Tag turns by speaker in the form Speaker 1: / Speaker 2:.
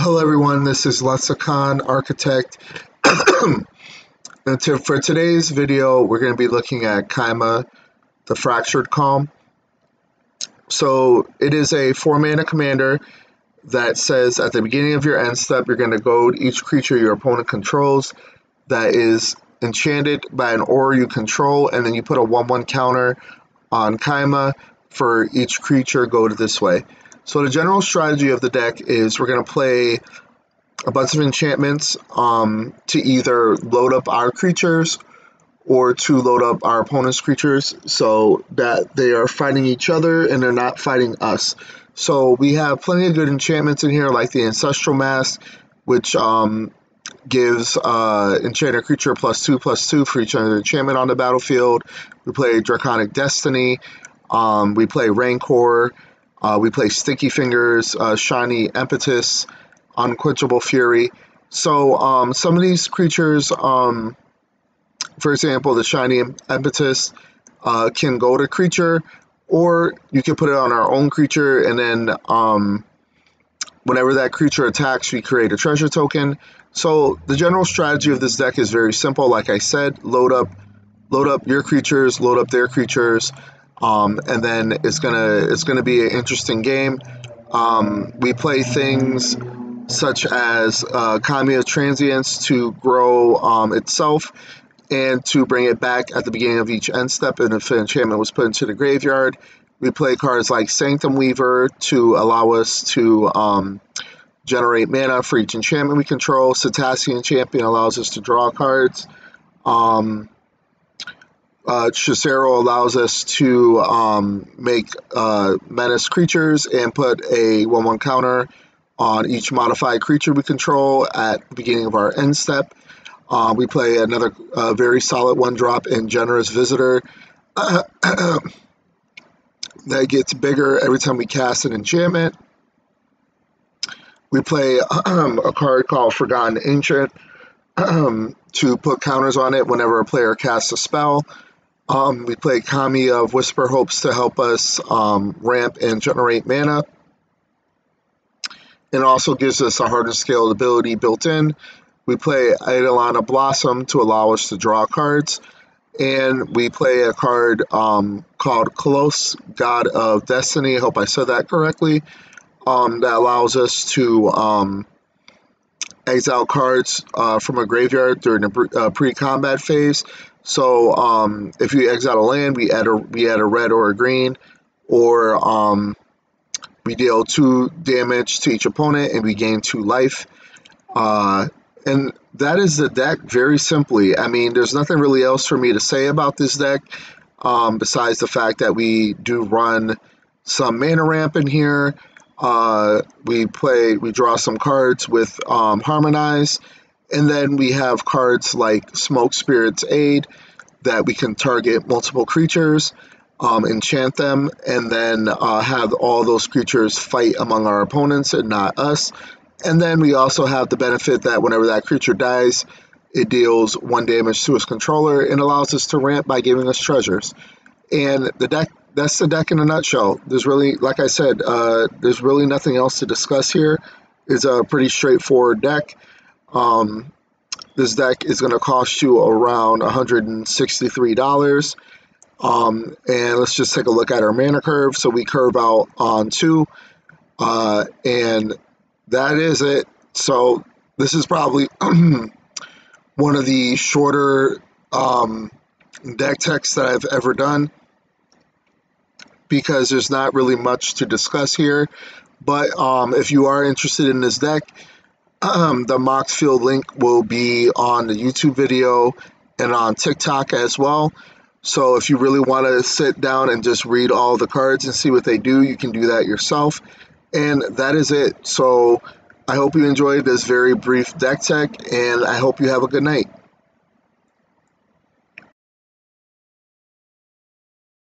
Speaker 1: Hello everyone, this is Lexicon Architect, and for today's video we're going to be looking at Kaima, the Fractured Calm. So it is a 4-mana commander that says at the beginning of your end step you're going to goad each creature your opponent controls that is enchanted by an aura you control, and then you put a 1/1 counter on Kaima for each creature goaded this way. So the general strategy of the deck is we're going to play a bunch of enchantments to either load up our creatures or to load up our opponent's creatures so that they are fighting each other and they're not fighting us. So we have plenty of good enchantments in here, like the Ancestral Mask, which gives enchanted creature +2/+2 for each other enchantment on the battlefield. We play Draconic Destiny. We play Rancor. We play Sticky Fingers, Shiny Impetus, Unquenchable Fury. So some of these creatures, for example, the Shiny Impetus can goad a creature, or you can put it on our own creature, and then whenever that creature attacks, we create a treasure token. So the general strategy of this deck is very simple. Like I said, load up your creatures, load up their creatures. And then it's gonna be an interesting game. We play things such as Kaima Transience to grow itself and to bring it back at the beginning of each end step, and if an enchantment was put into the graveyard. We play cards like Sanctum Weaver to allow us to generate mana for each enchantment we control. Cetacean Champion allows us to draw cards. Chicero allows us to make menace creatures and put a 1/1 counter on each modified creature we control at the beginning of our end step. We play another very solid 1-drop in Generous Visitor that gets bigger every time we cast an enchantment. We play a card called Forgotten Ancient to put counters on it whenever a player casts a spell. We play Kami of Whisper Hopes to help us ramp and generate mana. It also gives us a hardened scaled ability built in. We play Eidolon of Blossom to allow us to draw cards. And we play a card called Kolos, God of Destiny, I hope I said that correctly, that allows us to exile cards from a graveyard during the pre-combat phase. So if you exile a land, we add a red or a green, or we deal 2 damage to each opponent and we gain 2 life. And that is the deck, very simply. I mean, there's nothing really else for me to say about this deck besides the fact that we do run some mana ramp in here. We draw some cards with Harmonize. And then we have cards like Smoke Spirit's Aid that we can target multiple creatures, enchant them, and then have all those creatures fight among our opponents and not us. And then we also have the benefit that whenever that creature dies, it deals 1 damage to its controller and allows us to ramp by giving us treasures. And that's the deck in a nutshell. There's really, like I said, there's really nothing else to discuss here. It's a pretty straightforward deck. This deck is going to cost you around $163. And let's just take a look at our mana curve. So we curve out on 2, and that is it. So this is probably one of the shorter deck techs that I've ever done, because there's not really much to discuss here. But if you are interested in this deck, the Moxfield link will be on the YouTube video and on TikTok as well. So if you really want to sit down and just read all the cards and see what they do, you can do that yourself. And that is it. So I hope you enjoyed this very brief deck tech, and I hope you have a good night.